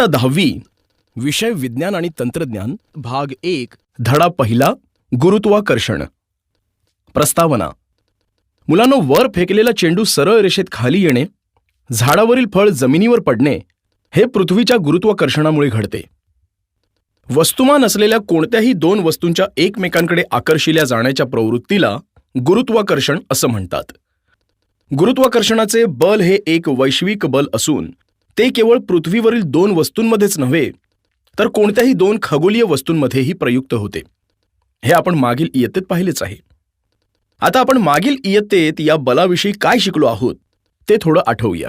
इयत्ता 10वी विषय विज्ञान आणि तंत्रज्ञान भाग 1 धडा पहिला गुरुत्वाकर्षण. प्रस्तावना. मुलांनो, वर फेकलेला चेंडू सरळ रेषेत खाली येणे, झाडावरील फळ जमिनीवर पडणे हे पृथ्वीच्या गुरुत्वाकर्षणामुळे घडते. वस्तुमान असलेल्या कोणत्याही दोन वस्तूंच्या एकमेकांकडे आकर्षिल्या जाण्याच्या प्रवृत्तीला गुरुत्वाकर्षण असं म्हणतात. गुरुत्वाकर्षणाचे बल हे एक वैश्विक बल असून ते केवळ पृथ्वीवरील दोन वस्तूंमध्येच नव्हे तर कोणत्याही दोन खगोलीय वस्तूंमध्येही प्रयुक्त होते. हे आपण मागील इयत्तेत पाहिलेच आहे. आता आपण मागील इयत्तेत या बलाविषयी काय शिकलो आहोत ते थोडं आठवूया.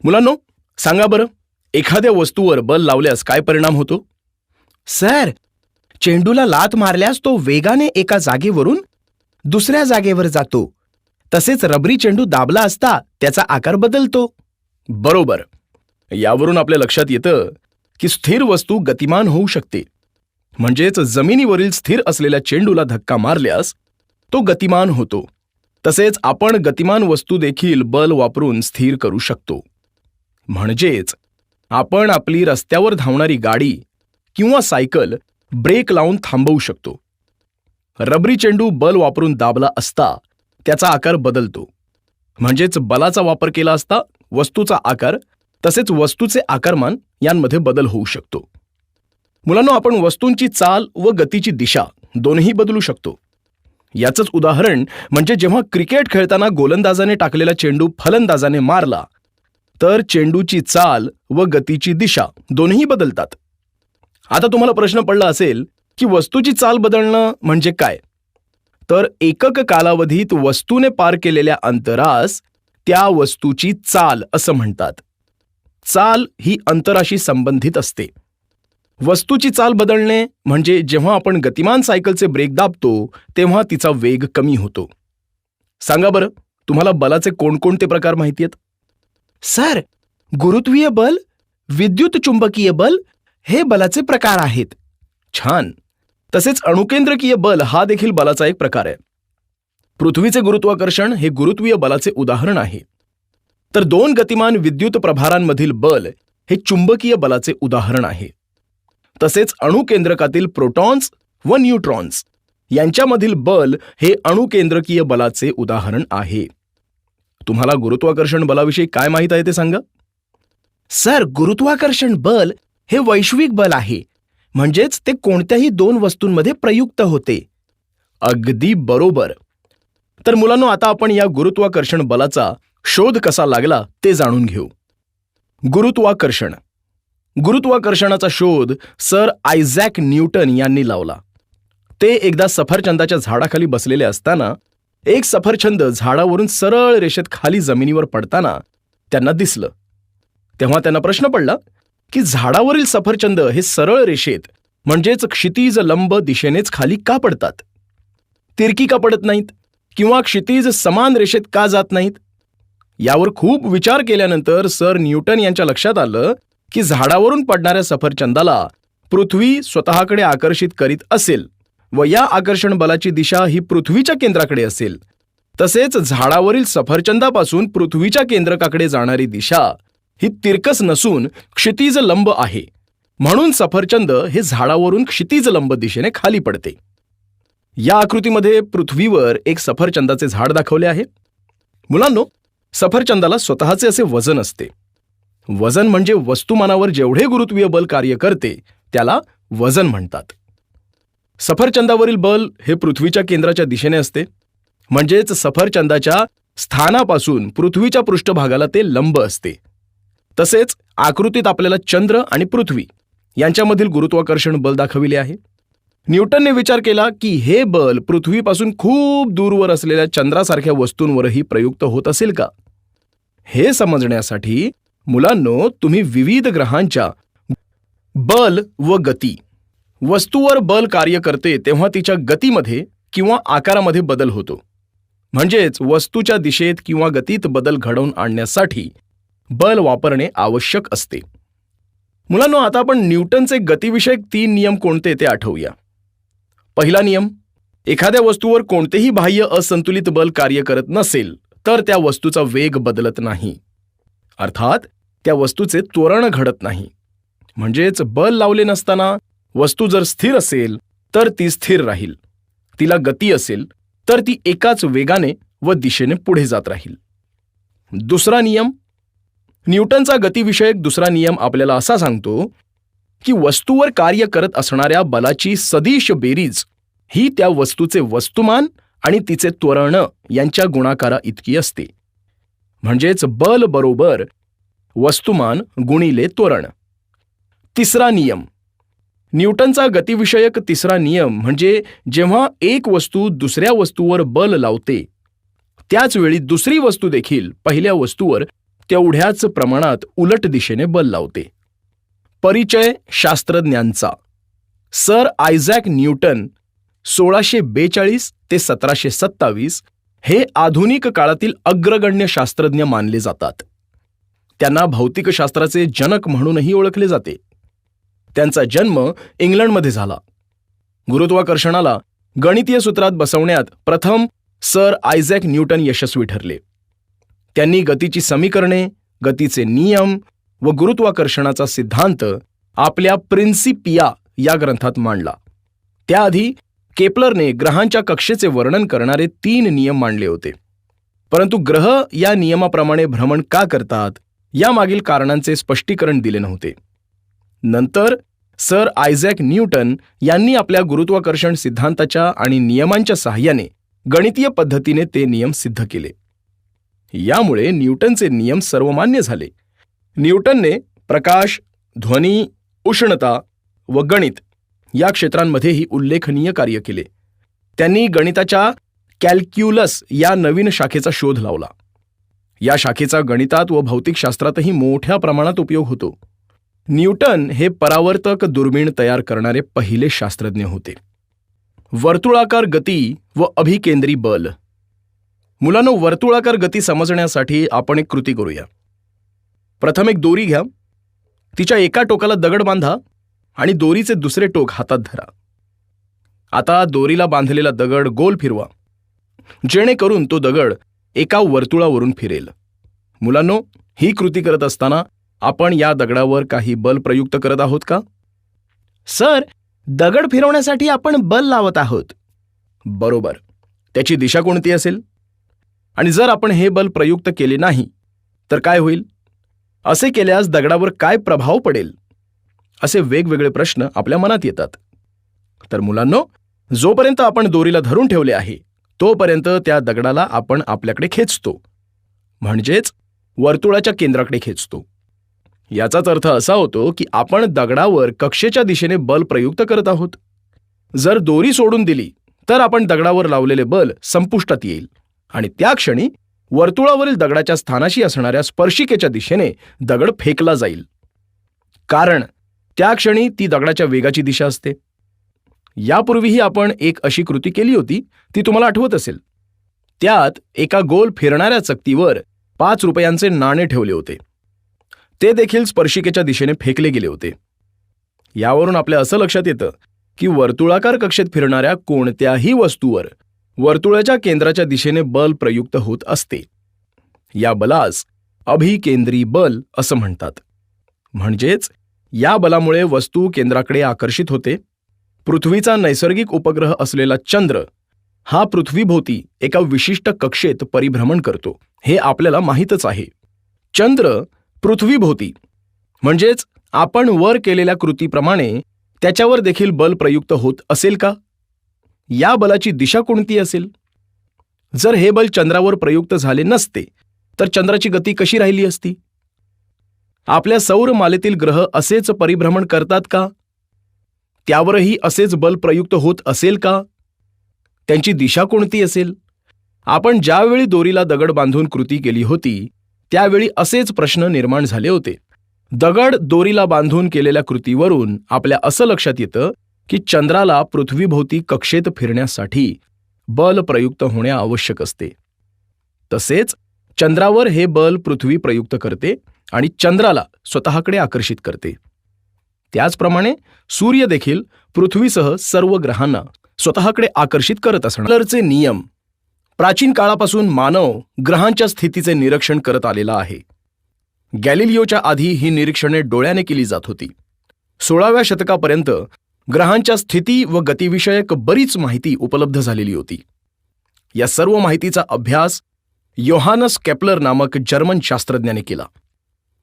मुलांनो, सांगा बरं, एखाद्या वस्तूवर बल लावल्यास काय परिणाम होतो? सर, चेंडूला लाथ मारल्यास तो वेगाने एका जागेवरून दुसऱ्या जागेवर जातो. तसेच रबरी चेंडू दाबला असता त्याचा आकार बदलतो. बरोबर. यावरून आपल्या लक्षात येतं की स्थिर वस्तू गतिमान होऊ शकते. म्हणजेच जमिनीवरील स्थिर असलेल्या चेंडूला धक्का मारल्यास तो गतिमान होतो. तसेच आपण गतिमान वस्तू देखील बल वापरून स्थिर करू शकतो. म्हणजेच आपण आपली रस्त्यावर धावणारी गाडी किंवा सायकल ब्रेक लावून थांबवू शकतो. रबरी चेंडू बल वापरून दाबला असता त्याचा आकार बदलतो. म्हणजेच बलाचा वापर केला असता वस्तूचा आकार तसेच वस्तूचे आकारमान यांमध्ये बदल होऊ शकतो. मुलांनो, आपण वस्तूंची चाल व गतीची दिशा दोन्ही बदलू शकतो. याचंच उदाहरण म्हणजे जेव्हा क्रिकेट खेळताना गोलंदाजाने टाकलेला चेंडू फलंदाजाने मारला तर चेंडूची चाल व गतीची दिशा दोन्ही बदलतात. आता तुम्हाला प्रश्न पडला असेल की वस्तूची चाल बदलणं म्हणजे काय? तर एकक कालावधीत वस्तूने पार केलेल्या अंतरास त्या वस्तूची चाल असं म्हणतात. चाल ही अंतराशी संबंधित असते. वस्तूची चाल बदलणे म्हणजे जेव्हा आपण गतिमान सायकलचे ब्रेक दाबतो तेव्हा तिचा वेग कमी होतो. सांगा बरं, तुम्हाला बलाचे कोणकोणते प्रकार माहिती आहेत? सर, गुरुत्वीय बल, विद्युत चुंबकीय बल हे बलाचे प्रकार आहेत. छान. तसेच अणुकेंद्रकीय बल हा देखील बलाचा एक प्रकार आहे. पृथ्वीचे गुरुत्वाकर्षण हे गुरुत्वीय बलाचे उदाहरण आहे. तर दोन गतिमान विद्युत प्रभारांमधील बल हे चुंबकीय बलाचे उदाहरण आहे. तसेच अणुकेंद्रकातील प्रोटॉन्स व न्यूट्रॉन्स यांच्यामधील बल हे अणुकेंद्रकीय बलाचे उदाहरण आहे. तुम्हाला गुरुत्वाकर्षण बलाविषयी काय माहित आहे ते सांगा. सर, गुरुत्वाकर्षण बल हे वैश्विक बल आहे. म्हणजेच ते कोणत्याही दोन वस्तूंमध्ये प्रयुक्त होते. अगदी बरोबर. तर मुलांनो, आता आपण या गुरुत्वाकर्षण बलाचा शोध कसा लागला ते जाणून घेऊ. गुरुत्वाकर्षण. गुरुत्वाकर्षणाचा शोध सर आयझॅक न्यूटन यांनी लावला. ते एकदा सफरचंदाच्या झाडाखाली बसलेले असताना एक सफरचंद झाडावरून सरळ रेषेत खाली जमिनीवर पडताना त्यांना दिसलं. तेव्हा त्यांना प्रश्न पडला की झाडावरील सफरचंद हे सरळ रेषेत म्हणजेच क्षितिज लंब दिशेनेच खाली का पडतात? तिरकी का पडत नाहीत किंवा क्षितिज समान रेषेत का जात नाहीत? यावर खूप विचार केल्यानंतर सर न्यूटन यांच्या लक्षात आलं की झाडावरून पडणाऱ्या सफरचंदाला पृथ्वी स्वतःकडे आकर्षित करीत असेल व या आकर्षण बलाची दिशा ही पृथ्वीच्या केंद्राकडे असेल. तसेच झाडावरील सफरचंदापासून पृथ्वीच्या केंद्रकाकडे जाणारी दिशा ही तिरकस नसून क्षितिज लंब आहे. म्हणून सफरचंद हे झाडावरून क्षितिज लंब दिशेने खाली पडते. या आकृतीमध्ये पृथ्वीवर एक सफरचंदाचे झाड दाखवले आहे. मुलांनो, सफरचंदाला स्वतःचे असे वजन असते. वजन म्हणजे वस्तुमानावर जेवढे गुरुत्वीय बल कार्य करते त्याला वजन म्हणतात. सफरचंदावरील बल हे पृथ्वीच्या केंद्राच्या दिशेने असते. म्हणजेच सफरचंदाच्या स्थानापासून पृथ्वीच्या पृष्ठभागाला ते लंब असते. तसेच आकृतीत आपल्याला चंद्र आणि पृथ्वी यांच्यामधील गुरुत्वाकर्षण बल दाखविले आहे. न्यूटनने विचार केला की हे बल पृथ्वीपासून खूप दूरवर असलेल्या चंद्रासारख्या वस्तूंवरही प्रयुक्त होत असेल का? हे समजण्यासाठी मुलांनो, तुम्ही विविध ग्रहांच्या बल व गती, वस्तूवर बल कार्य करते तेव्हा तिच्या गतीमध्ये किंवा आकारामध्ये बदल होतो. म्हणजेच वस्तूच्या दिशेत किंवा गतीत बदल घडवून आणण्यासाठी बल वापरणे आवश्यक असते. मुलांनो, आता आपण न्यूटनचे गतिविषयक 3 नियम कोणते ते आठवूया. पहिला नियम, एखाद्या वस्तूवर कोणतेही बाह्य असंतुलित बल कार्य करत नसेल तर त्या वस्तूचा वेग बदलत नाही. अर्थात त्या वस्तूचे त्वरण घडत नाही. म्हणजेच बल लावले नसताना वस्तू जर स्थिर असेल तर ती स्थिर राहील, तिला गती असेल तर ती एकाच वेगाने व दिशेने पुढे जात राहील. दुसरा नियम, न्यूटनचा गतिविषयक दुसरा नियम आपल्याला असा सांगतो की वस्तूवर कार्य करत असणाऱ्या बलाची सदिश बेरीज ही त्या वस्तूचे वस्तुमान आणि तिचे त्वरण यांच्या गुणाकारा इतकी असते. म्हणजेच बल बरोबर वस्तुमान गुणिले त्वरण. तिसरा नियम, न्यूटनचा गतिविषयक तिसरा नियम म्हणजे जेव्हा एक वस्तू दुसऱ्या वस्तूवर बल लावते त्याच वेळी दुसरी वस्तू देखील पहिल्या वस्तूवर तेवढ्याच प्रमाणात उलट दिशेने बल लावते. परिचय शास्त्रज्ञांचा. सर आयझॅक न्यूटन 1642 ते 1727 हे आधुनिक काळातील अग्रगण्य शास्त्रज्ञ मानले जातात. त्यांना भौतिकशास्त्राचे जनक म्हणूनही ओळखले जाते. त्यांचा जन्म इंग्लंडमध्ये झाला. गुरुत्वाकर्षणाला गणितीय सूत्रात बसवण्यात प्रथम सर आयझॅक न्यूटन यशस्वी ठरले. त्यांनी गतीची समीकरणे, गतीचे नियम व गुरुत्वाकर्षणाचा सिद्धांत आपल्या प्रिन्सिपिया या ग्रंथात मांडला. त्याआधी केपलरने ग्रहांच्या कक्षेचे वर्णन करणारे 3 नियम मांडले होते. परंतु ग्रह या नियमाप्रमाणे भ्रमण का करतात यामागील कारणांचे स्पष्टीकरण दिले नव्हते. नंतर सर आयझॅक न्यूटन यांनी आपल्या गुरुत्वाकर्षण सिद्धांताच्या आणि नियमांच्या सहाय्याने गणितीय पद्धतीने ते नियम सिद्ध केले. यामुळे न्यूटनचे नियम सर्वमान्य झाले. न्यूटनने प्रकाश, ध्वनी, उष्णता व गणित या क्षेत्रांमध्येही उल्लेखनीय कार्य केले. त्यांनी गणिताच्या कॅल्क्युलस या नवीन शाखेचा शोध लावला. या शाखेचा गणितात व भौतिकशास्त्रातही मोठ्या प्रमाणात उपयोग होतो. न्यूटन हे परावर्तक दुर्बीण तयार करणारे पहिले शास्त्रज्ञ होते. वर्तुळाकार गती व अभिकेंद्री बल. मुलांनो, वर्तुळाकार गती समजण्यासाठी आपण एक कृती करूया. प्रथम एक दोरी घ्या, तिच्या एका टोकाला दगड बांधा आणि दोरीचे दुसरे टोक हातात धरा. आता दोरीला बांधलेला दगड गोल फिरवा, जेणेकरून तो दगड एका वर्तुळावरून फिरेल. मुलांनो, ही कृती करत असताना आपण या दगडावर काही बल प्रयुक्त करत आहोत का? सर, दगड फिरवण्यासाठी आपण बल लावत आहोत. बरोबर. त्याची दिशा कोणती असेल? आणि जर आपण हे बल प्रयुक्त केले नाही तर काय होईल? असे केल्यास दगडावर काय प्रभाव पडेल? असे वेगवेगळे प्रश्न आपल्या मनात येतात. तर मुलांनो, जोपर्यंत आपण दोरीला धरून ठेवले आहे तोपर्यंत त्या दगडाला आपण आपल्याकडे खेचतो, म्हणजेच वर्तुळाच्या केंद्राकडे खेचतो. याचाच अर्थ असा होतो की आपण दगडावर कक्षेच्या दिशेने बल प्रयुक्त करत आहोत. जर दोरी सोडून दिली तर आपण दगडावर लावलेले बल संपुष्टात येईल आणि त्या क्षणी वर्तुळावरील दगडाच्या स्थानाशी असणाऱ्या स्पर्शिकेच्या दिशेने दगड फेकला जाईल, कारण त्या क्षणी ती दगडाच्या वेगाची दिशा असते. यापूर्वीही आपण एक अशी कृती केली होती, ती तुम्हाला आठवत असेल. त्यात एका गोल फिरणाऱ्या चकतीवर 5 रुपयांचे नाणे ठेवले होते. ते देखील स्पर्शिकेच्या दिशेने फेकले गेले होते. यावरून आपल्या असं लक्षात येतं की वर्तुळाकार कक्षेत फिरणाऱ्या कोणत्याही वस्तूवर वर्तुळाच्या केंद्राच्या दिशेने बल प्रयुक्त होत असते. या बलास अभिकेंद्री बल असं म्हणतात. म्हणजेच या बलामुळे वस्तू केंद्राकडे आकर्षित होते. पृथ्वीचा नैसर्गिक उपग्रह असलेला चंद्र हा पृथ्वीभोवती एका विशिष्ट कक्षेत परिभ्रमण करतो, हे आपल्याला माहीतच आहे. चंद्र पृथ्वीभोवती म्हणजेच आपण वर केलेल्या कृतीप्रमाणे त्याच्यावर देखील बल प्रयुक्त होत असेल का? या बलाची दिशा कोणती असेल? जर हे बल चंद्रावर प्रयुक्त झाले नसते तर चंद्राची गती कशी राहिली असती? आपल्या सौर मालेतील ग्रह असेच परिभ्रमण करतात का? त्यावरही असेच बल प्रयुक्त होत असेल का? त्यांची दिशा कोणती असेल? आपण ज्यावेळी दोरीला दगड बांधून कृती केली होती त्यावेळी असेच प्रश्न निर्माण झाले होते. दगड दोरीला बांधून केलेल्या कृतीवरून आपल्या असं लक्षात येतं की चंद्राला पृथ्वीभोवती कक्षेत फिरण्यासाठी बल प्रयुक्त होणे आवश्यक असते. तसेच चंद्रावर हे बल पृथ्वी प्रयुक्त करते आणि चंद्राला स्वतःकडे आकर्षित करते. त्याचप्रमाणे सूर्य देखील पृथ्वीसह सर्व ग्रहांना स्वतःकडे आकर्षित करत असणार. केपलरचे नियम. प्राचीन काळापासून मानव ग्रहांच्या स्थितीचे निरीक्षण करत आलेला आहे. गॅलिलिओच्या आधी ही निरीक्षणे डोळ्याने केली जात होती. 16व्या शतकापर्यंत ग्रहांच्या स्थिती व गतिविषयक बरीच माहिती उपलब्ध झालेली होती. या सर्व माहितीचा अभ्यास योहानस केपलर नामक जर्मन शास्त्रज्ञाने केला.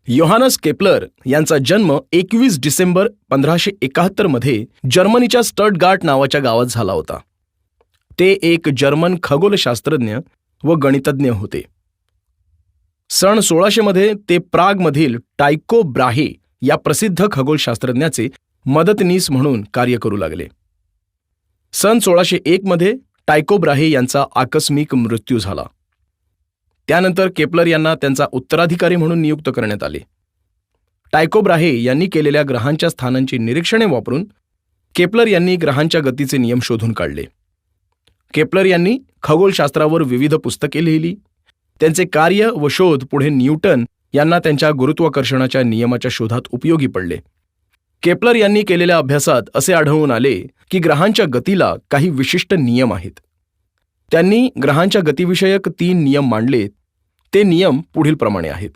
योहानस केपलर यांचा जन्म 21 डिसेंबर 1571 मध्ये जर्मनीच्या स्टटगार्ट नावाच्या गावात झाला होता. ते एक जर्मन खगोलशास्त्रज्ञ व गणितज्ञ होते. सन 1600 मध्ये ते प्रागमधील टायको ब्राहे या प्रसिद्ध खगोलशास्त्रज्ञाचे मदतनीस म्हणून कार्य करू लागले. सन 1601 मध्ये टायको ब्राहे यांचा आकस्मिक मृत्यू झाला. त्यानंतर केपलर यांना त्यांचा उत्तराधिकारी म्हणून नियुक्त करण्यात आले. टायको ब्राहे यांनी केलेल्या ग्रहांच्या स्थानांची निरीक्षणे वापरून केपलर यांनी ग्रहांच्या गतीचे नियम शोधून काढले. केपलर यांनी खगोलशास्त्रावर विविध पुस्तके लिहिली. त्यांचे कार्य व शोध पुढे न्यूटन यांना त्यांच्या गुरुत्वाकर्षणाच्या नियमाच्या शोधात उपयोगी पडले. केपलर यांनी केलेल्या अभ्यासात असे आढळून आले की ग्रहांच्या गतीला काही विशिष्ट नियम आहेत. त्यांनी ग्रहांच्या गतिविषयक 3 नियम मांडले. ते नियम पुढीलप्रमाणे आहेत.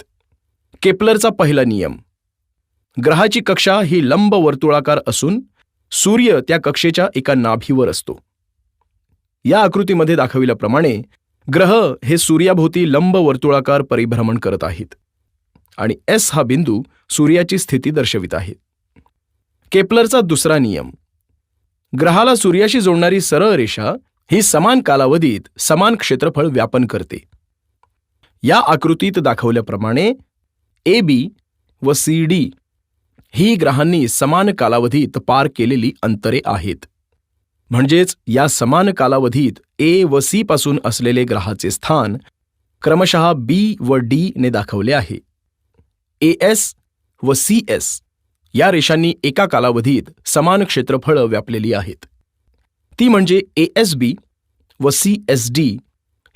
केपलरचा पहिला नियम: ग्रहाची कक्षा ही लंबवर्तुळाकार असून सूर्य त्या कक्षेच्या एका नाभीवर असतो. या आकृतीमध्ये दाखविल्याप्रमाणे ग्रह हे सूर्याभोवती लंबवर्तुळाकार परिभ्रमण करत आहेत आणि एस हा बिंदू सूर्याची स्थिती दर्शवित आहे. केपलरचा दुसरा नियम: ग्रहाला सूर्याशी जोडणारी सरळ रेषा ही समान कालावधीत समान क्षेत्रफळ व्यापन करते. या आकृतीत दाखवल्याप्रमाणे ए बी व सी डी ही ग्रहांनी समान कालावधीत पार केलेली अंतरे आहेत. म्हणजेच या समान कालावधीत ए व सी पासून असलेले ग्रहाचे स्थान क्रमशः बी व डी ने दाखवले आहे. ए एस व सी एस या रेषांनी एका कालावधीत समान क्षेत्रफळ व्यापलेली आहेत. ती म्हणजे ए एस बी व सी एस डी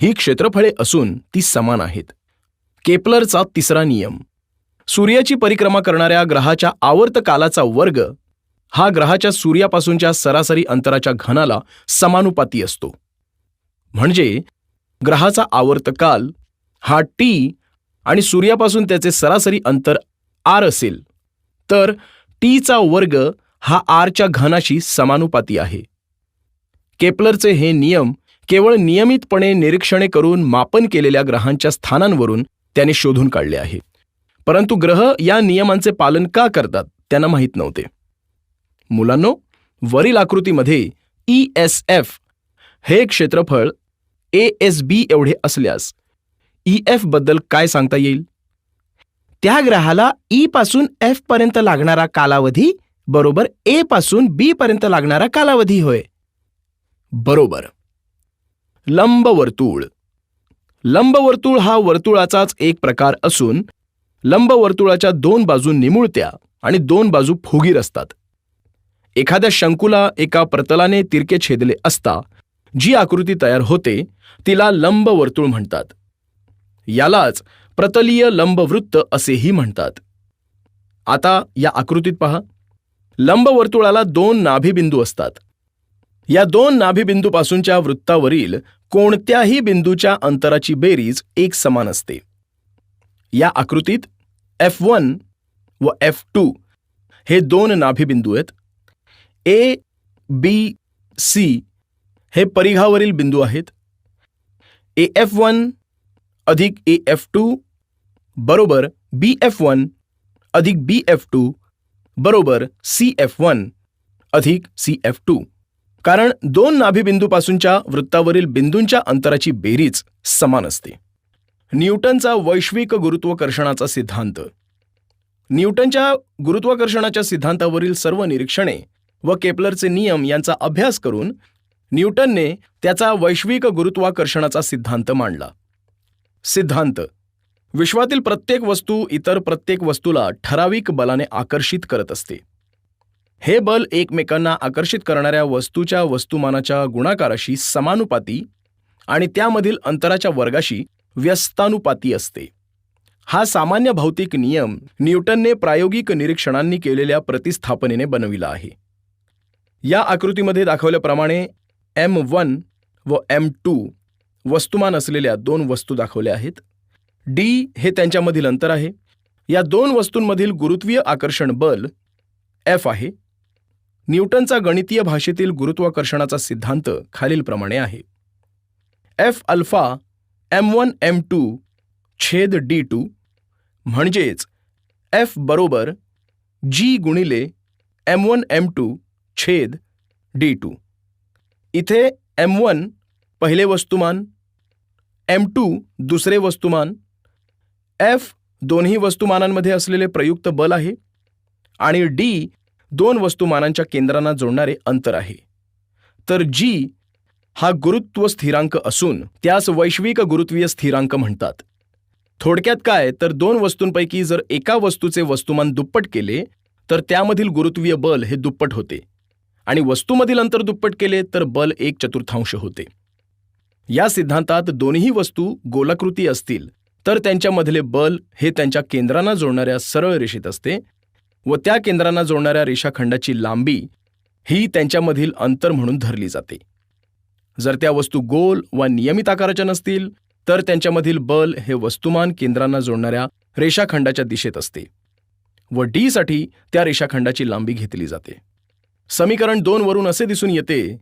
ही क्षेत्रफळे असून ती समान आहेत. केपलरचा तिसरा नियम: सूर्याची परिक्रमा करणाऱ्या ग्रहाच्या आवर्त कालाचा वर्ग हा ग्रहाच्या सूर्यापासूनच्या सरासरी अंतराच्या घनाला समानुपाती असतो. म्हणजे ग्रहाचा आवर्तकाल हा टी आणि सूर्यापासून त्याचे सरासरी अंतर आर असेल तर टीचा वर्ग हा आरच्या घनाशी समानुपाती आहे. केपलरचे हे नियम केवळ नियमितपणे निरीक्षणे करून मापन केलेल्या ग्रहांच्या स्थानांवरून त्याने शोधून काढले आहे. परंतु ग्रह या नियमांचे पालन का करतात त्यांना माहीत नव्हते. मुलांनो, वरील आकृतीमध्ये ESF हे क्षेत्रफळ ASB एवढे असल्यास EF बद्दल काय सांगता येईल? त्या ग्रहाला ई पासून एफ पर्यंत लागणारा कालावधी बरोबर ए पासून बी पर्यंत लागणारा कालावधी होय. बरोबर. लंबवर्तुळ. लंबवर्तुळ हा वर्तुळाचाच एक प्रकार असून लंबवर्तुळाच्या 2 बाजू निमुळत्या आणि 2 बाजू फुगीर असतात. एखाद्या शंकूला एका प्रतलाने तिरके छेदले असता जी आकृती तयार होते तिला लंबवर्तुळ म्हणतात. यालाच प्रतलीय लंबवृत्त असेही म्हणतात. आता या आकृतीत पहा. लंबवर्तुळाला 2 नाभिबिंदू असतात. या 2 नाभिबिंदूपासूनच्या वृत्तावरील कोणत्याही बिंदूच्या अंतराची बेरीज एक समान असते. या आकृतीत F1 व F2 हे 2 नाभिबिंदू आहेत. A, B, C हे परिघावरील बिंदू आहेत. AF1 अधिक AF2 बरोबर BF1 अधिक BF2 बरोबर CF1 अधिक CF2. कारण 2 नाभिबिंदूपासूनच्या वृत्तावरील बिंदूंच्या अंतराची बेरीज समान असते. न्यूटनचा वैश्विक गुरुत्वाकर्षणाचा सिद्धांत. न्यूटनच्या गुरुत्वाकर्षणाच्या सिद्धांतावरील सर्व निरीक्षणे व केपलरचे नियम यांचा अभ्यास करून न्यूटनने त्याचा वैश्विक गुरुत्वाकर्षणाचा सिद्धांत मांडला. सिद्धांत: विश्वातील प्रत्येक वस्तू इतर प्रत्येक वस्तूला ठराविक बलाने आकर्षित करत असते. हे बल एकमेकांना आकर्षित करणाऱ्या वस्तूच्या वस्तुमानाच्या गुणाकाराशी समानुपाती आणि त्यामधील अंतराच्या वर्गाशी व्यस्तानुपाती असते. हा सामान्य भौतिक नियम न्यूटनने प्रायोगिक निरीक्षणांनी केलेल्या प्रतिस्थापनेने बनविला आहे. या आकृतीमध्ये दाखवल्याप्रमाणे M1 व M2 वस्तुमान असलेल्या 2 वस्तू दाखवल्या आहेत. D हे त्यांच्यामधील अंतर आहे. या 2 वस्तूंमधील गुरुत्वीय आकर्षण बल एफ आहे. न्यूटनचा गणितीय भाषेतील गुरुत्वाकर्षणाचा सिद्धांत खालीलप्रमाणे आहे. एफ अल्फा m1 m2 छेद d2 म्हणजेच एफ बरोबर g गुणिले m1 m2 छेद d2. इथे m1 पहिले वस्तुमान, m2 दुसरे वस्तुमान, f दोन्ही वस्तुमानांमध्ये असलेले प्रयुक्त बल आहे आणि d दोन वस्तुमानांच्या केंद्रांना जोडणारे अंतर आहे. तर g हा गुरुत्व स्थिरांक असून त्यास वैश्विक गुरुत्वीय स्थिरांक म्हणतात. थोडक्यात काय तर दोन वस्तूंपैकी जर एका वस्तूचे वस्तुमान दुप्पट केले तर त्यामधील गुरुत्वीय बल हे दुप्पट होते आणि वस्तूमधील अंतर दुप्पट केले तर बल 1/4 होते. या सिद्धांतात दोन्ही वस्तू गोलाकृती असतील तर त्यांच्यामधले बल हे त्यांच्या केंद्रांना जोडणाऱ्या सरळ रेषेत असते व त्या केंद्रांना जोडणाऱ्या रेषाखंडाची लांबी ही त्यांच्यामधील अंतर म्हणून धरली जाते. जर त्या वस्तू गोल व नियमित आकाराच्या नसतील तर त्यांच्यामधील बल हे वस्तुमान केंद्रांना जोडणाऱ्या रेषाखंडाच्या दिशेत असते व डी साठी त्या रेषाखंडाची लांबी घेतली जाते. समीकरण 2 वरून असे दिसून येते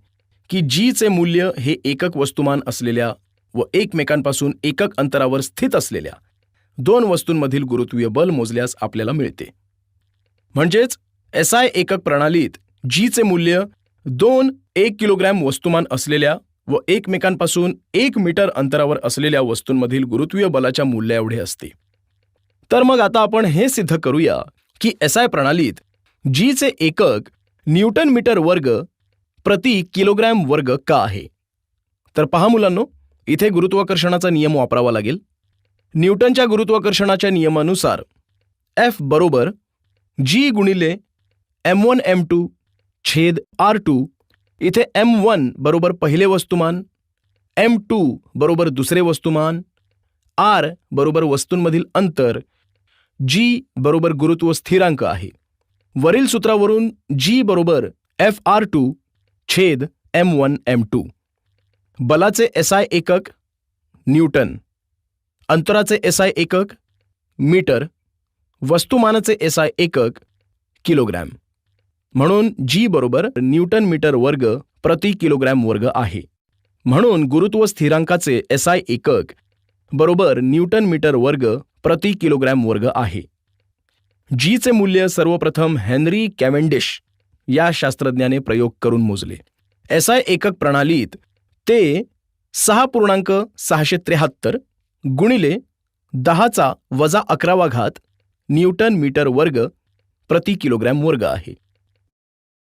की जी चे मूल्य हे एकक वस्तुमान असलेल्या व एकमेकांपासून एकक अंतरावर स्थित असलेल्या दोन वस्तूंमधील गुरुत्वीय बल मोजल्यास आपल्याला मिळते. म्हणजेच SI एकक प्रणालीत जी चे मूल्य 2 1 किलोग्रॅम वस्तुमान असलेल्या व एकमेकांपासून 1 मीटर अंतरावर असलेल्या वस्तूंमधील गुरुत्वीय बलाच्या मूल्या एवढे असते. तर मग आता आपण हे सिद्ध करूया की SI प्रणालीत जी चे एकक न्यूटन मीटर वर्ग प्रति किलोग्रॅम वर्ग का आहे. तर पहा मुलांनो, इथे गुरुत्वाकर्षणाचा नियम वापरावा लागेल. न्यूटनच्या गुरुत्वाकर्षणाच्या नियमानुसार F बरोबर G गुणिले m1 m2 छेद r2. इथे m1 बरोबर पहिले वस्तुमान, m2 बरोबर दुसरे वस्तुमान, r बरोबर वस्तूंमधील अंतर, g बरोबर गुरुत्व स्थिरांक आहे. वरील सूत्रावरून g बरोबर Fr2 छेद m1 m2. बलाचे SI एकक न्यूटन, अंतराचे SI एकक मीटर, वस्तुमानाचे SI एकक किलोग्रॅम. म्हणून g बरोबर न्यूटन मीटर वर्ग प्रति किलोग्रॅम वर्ग आहे. म्हणून गुरुत्व स्थिरांकाचे SI एकक बरोबर न्यूटन मीटर वर्ग प्रति किलोग्रॅम वर्ग आहे. जी चे मूल्य सर्वप्रथम हेनरी कॅव्हेंडिश या शास्त्रज्ञाने प्रयोग करून मोजले. SI एकक प्रणालीत ते 6.673 गुणिले 10⁻11 न्यूटन मीटर वर्ग प्रति किलोग्रॅम वर्ग आहे.